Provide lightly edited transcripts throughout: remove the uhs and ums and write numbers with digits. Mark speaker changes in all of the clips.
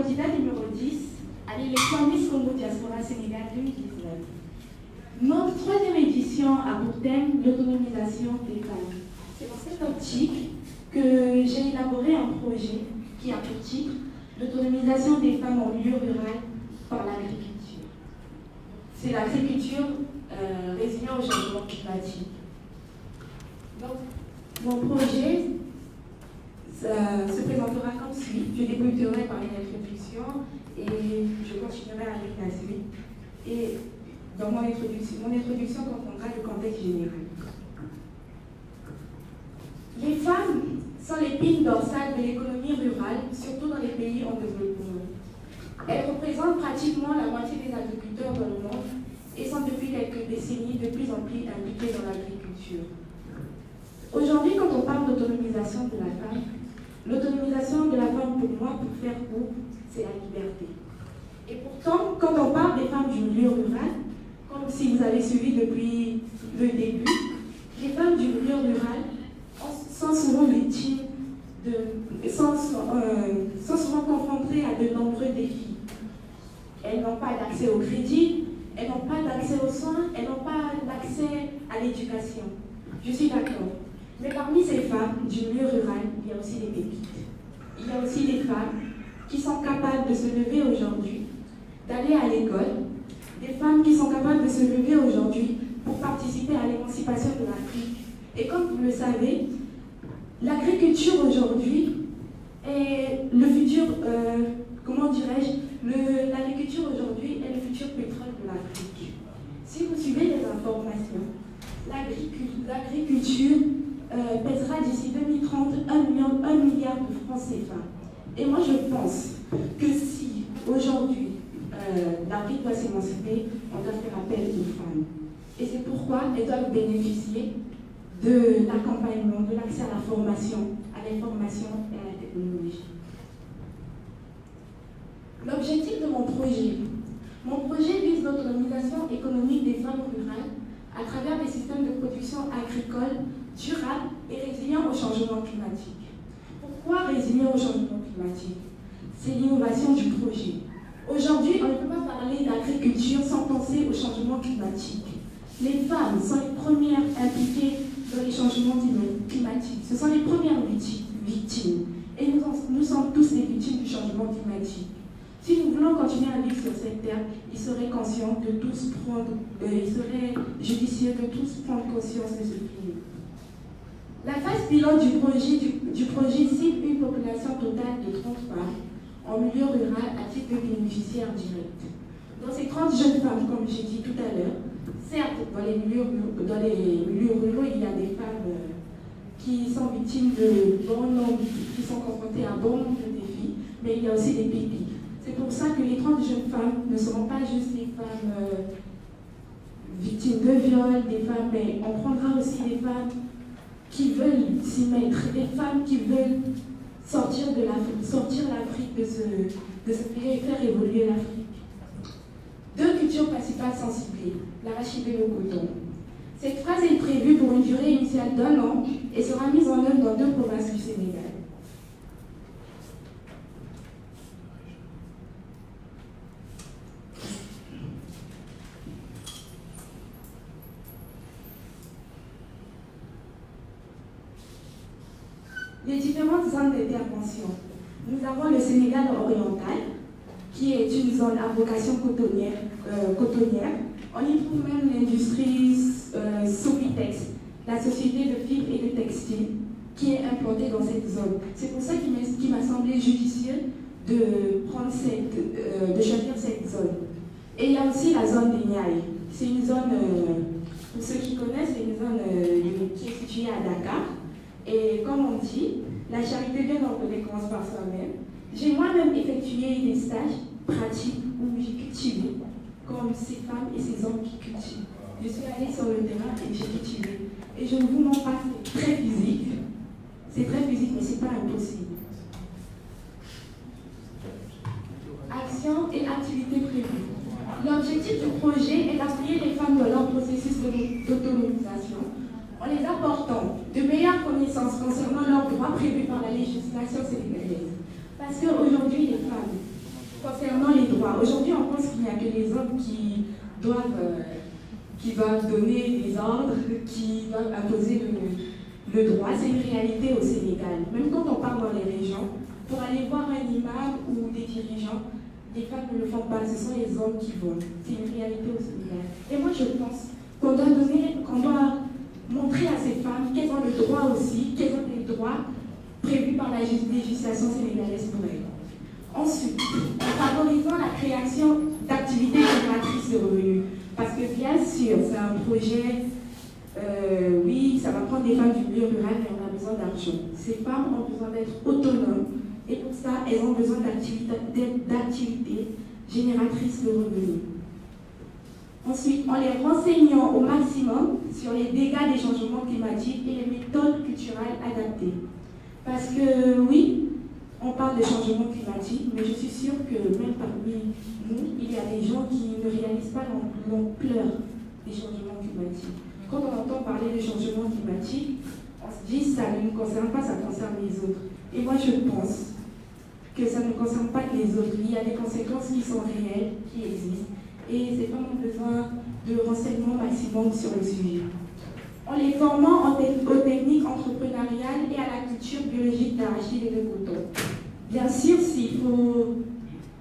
Speaker 1: candidat numéro 10 à l'élection Miss Congo Diaspora Sénégal 2019. Notre troisième édition a pour thème l'autonomisation des femmes. C'est dans cette optique que j'ai élaboré un projet qui a pour titre l'autonomisation des femmes en milieu rural par l'agriculture. C'est l'agriculture résilient au changement climatique. Donc, mon projet se présentera comme suit. Je débuterai par une introduction et je continuerai avec la suite. Et dans mon introduction comprendra le contexte général. Les femmes sont l'épine dorsale de l'économie rurale, surtout dans les pays en développement. Elles représentent pratiquement la moitié des agriculteurs dans le monde et sont depuis quelques décennies de plus en plus impliquées dans l'agriculture. Aujourd'hui, quand on parle d'autonomisation de la femme, l'autonomisation de la femme, pour moi, pour faire court, c'est la liberté. Et pourtant, quand on parle des femmes du milieu rural, comme si vous avez suivi depuis le début, les femmes du milieu rural sont souvent victimes sont souvent confrontées à de nombreux défis. Elles n'ont pas d'accès au crédit, elles n'ont pas d'accès aux soins, elles n'ont pas d'accès à l'éducation. Je suis d'accord. Mais parmi ces femmes du milieu rural, il y a aussi des pépites. Il y a aussi des femmes qui sont capables de se lever aujourd'hui, d'aller à l'école, des femmes qui sont capables de se lever aujourd'hui pour participer à l'émancipation de l'Afrique. Et comme vous le savez, l'agriculture aujourd'hui est le futur, l'agriculture aujourd'hui est le futur pétrole de l'Afrique. Si vous suivez les informations, l'agriculture pèsera d'ici 2030 1 milliard de francs CFA. Et moi je pense que si aujourd'hui l'Afrique doit s'émanciper, on doit faire appel aux femmes. Et c'est pourquoi elles doivent bénéficier de l'accompagnement, de l'accès à la formation, à l'information et à la technologie. L'objectif de mon projet vise l'autonomisation économique des femmes rurales à travers des systèmes de production agricole durables et résilients au changement climatique. Pourquoi résilient au changement climatique? C'est l'innovation du projet. Aujourd'hui, on ne peut pas parler d'agriculture sans penser au changement climatique. Les femmes sont les premières impliquées dans les changements climatiques. Ce sont les premières victimes. Et nous sommes tous les victimes du changement climatique. Si nous voulons continuer à vivre sur cette terre, il serait judicieux de tous prendre conscience de ce fléau. La phase pilote du projet cible une population totale de 30 femmes en milieu rural à titre de bénéficiaires directs. Dans ces 30 jeunes femmes, comme j'ai dit tout à l'heure, certes, dans les milieux ruraux, il y a des femmes qui sont victimes de bon nombre, qui sont confrontées à bon nombre de défis, mais il y a aussi des pépites. C'est pour ça que les 30 jeunes femmes ne seront pas juste des femmes victimes de viol, des femmes, mais on prendra aussi des femmes qui veulent s'y mettre, des femmes qui veulent sortir l'Afrique de ce pays et faire évoluer l'Afrique. 2 cultures principales sont ciblées, l'arachide et le coton. Cette phrase est prévue pour une durée initiale d'1 an et sera mise en œuvre dans 2 provinces du Sénégal. Les différentes zones d'intervention. Nous avons le Sénégal oriental, qui est une zone à vocation cotonnière. On y trouve même l'industrie Sopitex, la société de fibres et de textiles, qui est implantée dans cette zone. C'est pour ça qu'il m'a semblé judicieux de choisir cette zone. Et il y a aussi la zone des Niayes. C'est une zone, pour ceux qui connaissent, c'est une zone qui est située à Dakar. Et comme on dit, la charité bien ordonnée commence par soi-même. J'ai moi-même effectué des stages pratiques où j'ai cultivé, comme ces femmes et ces hommes qui cultivent. Je suis allée sur le terrain et j'ai cultivé. Et je ne vous mens pas, c'est très physique. C'est très physique, mais ce n'est pas impossible. Action et activités prévues. L'objectif du projet est d'appuyer les femmes dans leur processus d'autonomisation en les apportant de meilleures connaissances concernant leurs droits prévus par la législation sénégalaise. Parce qu'aujourd'hui, les femmes les hommes qui doivent donner des ordres, qui doivent imposer le droit. C'est une réalité au Sénégal. Même quand on part dans les régions, pour aller voir un imam ou des dirigeants, les femmes ne le font pas, ce sont les hommes qui vont. C'est une réalité au Sénégal. Et moi, je pense qu'on doit montrer à ces femmes qu'elles ont le droit aussi, qu'elles ont des droits prévus par la législation sénégalaise pour elles. Ensuite, en favorisant la création d'activités génératrices de revenus. Parce que bien sûr, c'est un projet, oui, ça va prendre des femmes du milieu rural, mais on a besoin d'argent. Ces femmes ont besoin d'être autonomes et pour ça, elles ont besoin d'activités génératrices de revenus. Ensuite, en les renseignant au maximum sur les dégâts des changements climatiques et les méthodes culturelles adaptées. Parce que oui, on parle de changement climatique, mais je suis sûre que même parmi nous, il y a des gens qui ne réalisent pas l'ampleur des changements climatiques. Quand on entend parler de changement climatique, on se dit ça ne nous concerne pas, ça concerne les autres. Et moi je pense que ça ne concerne pas les autres. Il y a des conséquences qui sont réelles, qui existent. Et ces femmes ont besoin de renseignements maximum sur le sujet. En les formant aux techniques entrepreneuriales et à la culture biologique d'arachide et de coton. Bien sûr, s'il faut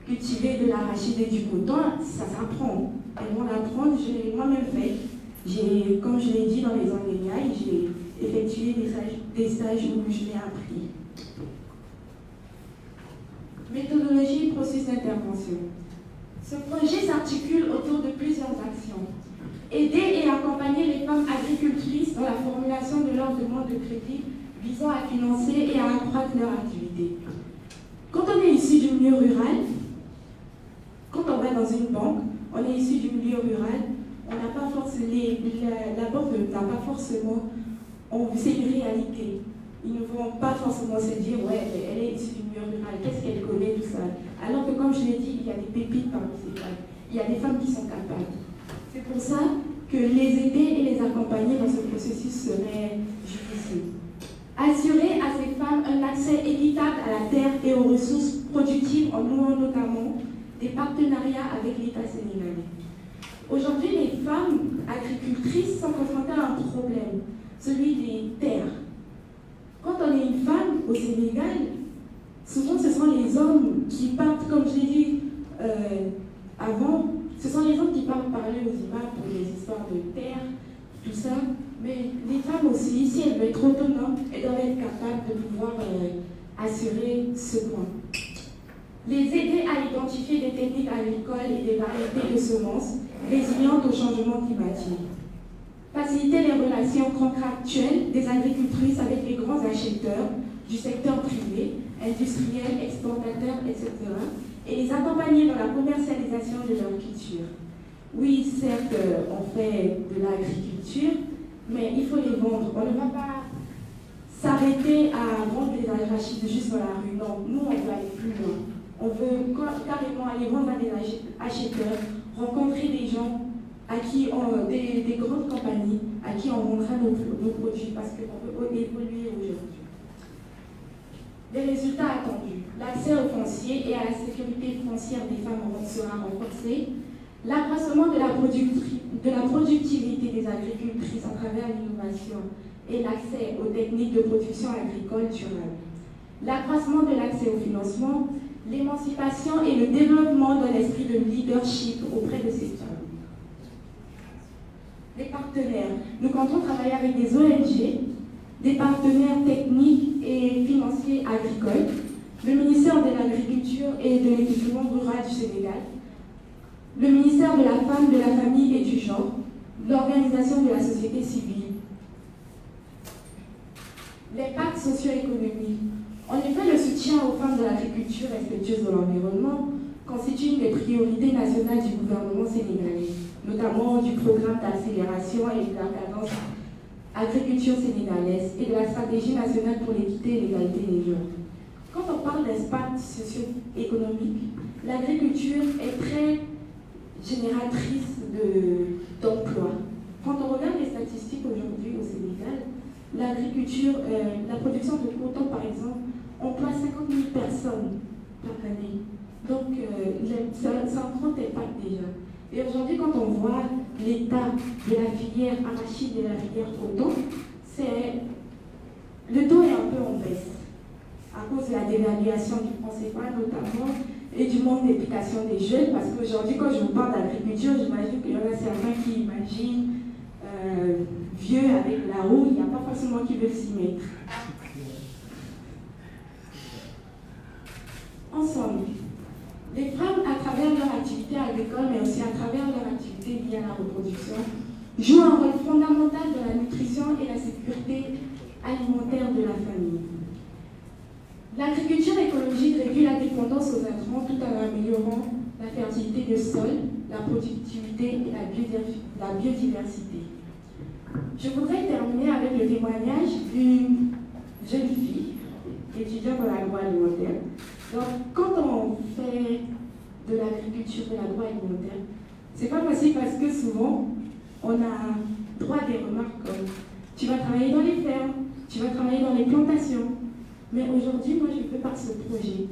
Speaker 1: cultiver de l'arachide et du coton, ça s'apprend. Elles vont l'apprendre, je l'ai moi-même fait. Comme je l'ai dit dans les Angléniailles, j'ai effectué des stages où je l'ai appris. Méthodologie et processus d'intervention. Ce projet s'articule autour de plusieurs actions. Aider et accompagner les femmes agricultrices dans la formulation de leurs demandes de crédit visant à financer et à accroître leur activité. Quand on est issu du milieu rural, quand on va dans une banque, on est issu du milieu rural, on n'a pas forcément, la banque n'a pas forcément, c'est une réalité. Ils ne vont pas forcément se dire, ouais, elle est issue du milieu rural, qu'est-ce qu'elle connaît, tout ça. Alors que comme je l'ai dit, il y a des pépites parmi ces femmes. Il y a des femmes qui sont capables. C'est pour ça que les aider et les accompagner dans ce processus serait judicieux. Assurer à ces femmes un accès équitable à la terre et aux ressources productives en nouant notamment des partenariats avec l'État sénégalais. Aujourd'hui, les femmes agricultrices sont confrontées à un problème, celui des terres. Quand on est une femme au Sénégal, souvent ce sont les hommes qui partent, comme je l'ai dit avant, ce sont les hommes qui partent parler aux imams pour les histoires de terre, tout ça. Mais les femmes aussi, si elles veulent être autonomes, elles doivent être capables de pouvoir assurer ce point. Les aider à identifier des techniques agricoles et des variétés de semences résilientes au changement climatique. Faciliter les relations contractuelles des agricultrices avec les grands acheteurs du secteur privé, industriel, exportateur, etc. et les accompagner dans la commercialisation de leur culture. Oui, certes, on fait de l'agriculture, mais il faut les vendre. On ne va pas s'arrêter à vendre des arachides juste dans la rue. Non, nous, on veut aller plus loin. On veut carrément aller vendre à des acheteurs, rencontrer des gens à qui des grandes compagnies à qui on vendra nos produits parce qu'on veut évoluer aujourd'hui. Les résultats attendus. L'accès au foncier et à la sécurité foncière des femmes sera renforcé. L'accroissement de la productivité des agricultrices à travers l'innovation et l'accès aux techniques de production agricole durable. L'accroissement de l'accès au financement, l'émancipation et le développement d'un esprit de leadership auprès de ces femmes. Les partenaires. Nous comptons travailler avec des ONG, des partenaires techniques et financiers agricoles, le ministère de l'Agriculture et de l'Équipement rural du Sénégal, le ministère de la Femme, de la Famille et du Genre, l'organisation de la société civile. L'impact socio-économique. En effet, le soutien aux femmes de l'agriculture respectueuse de l'environnement constitue une des priorités nationales du gouvernement sénégalais, notamment du programme d'accélération et de la cadence agriculture sénégalaise et de la stratégie nationale pour l'équité et l'égalité des genres. Quand on parle d'impact socio-économique, l'agriculture est très génératrice d'emplois. Quand on regarde les statistiques aujourd'hui au Sénégal, l'agriculture, la production de coton par exemple, emploie 50 000 personnes par année. Donc c'est un grand impact déjà. Et aujourd'hui, quand on voit l'état de la filière arachide et de la filière coton, le taux est un peu en baisse à cause de la dévaluation du franc CFA notamment et du manque d'implication des jeunes. Parce qu'aujourd'hui, quand je vous parle d'agriculture, j'imagine qu'il y en a certains qui imaginent vieux avec la roue, il n'y a pas forcément qui veut s'y mettre. Ensemble, les femmes, à travers leur activité agricole, mais aussi à travers leur activité liée à la reproduction, jouent un rôle fondamental dans la nutrition et la sécurité alimentaire de la famille. L'agriculture écologique réduit la dépendance aux intrants tout en améliorant la fertilité des sols, la productivité et la biodiversité. Je voudrais terminer avec le témoignage d'une jeune fille, étudiante en agroalimentaire. Donc, quand on fait de l'agriculture, de l'agroalimentaire, c'est pas facile parce que souvent, on a droit à des remarques comme « tu vas travailler dans les fermes, tu vas travailler dans les plantations ». Mais aujourd'hui, moi, je peux par ce projet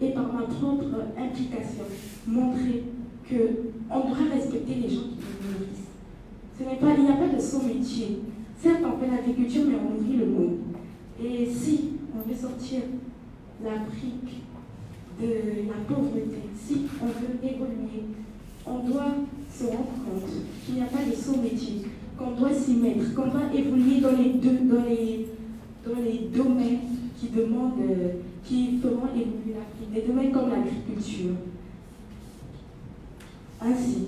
Speaker 1: et par ma propre implication montrer qu'on doit respecter les gens qui nous nourrissent. Il n'y a pas de son métier. Certes, on fait l'agriculture, mais on nourrit le monde. Et si on veut sortir l'Afrique de la pauvreté, si on veut évoluer, on doit se rendre compte qu'il n'y a pas de son métier, qu'on doit s'y mettre, qu'on doit évoluer dans les domaines qui feront évoluer l'Afrique, des domaines comme l'agriculture. Ainsi,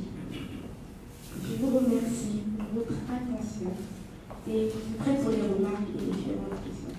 Speaker 1: je vous remercie pour votre attention et je suis prête pour les remarques et les différentes questions.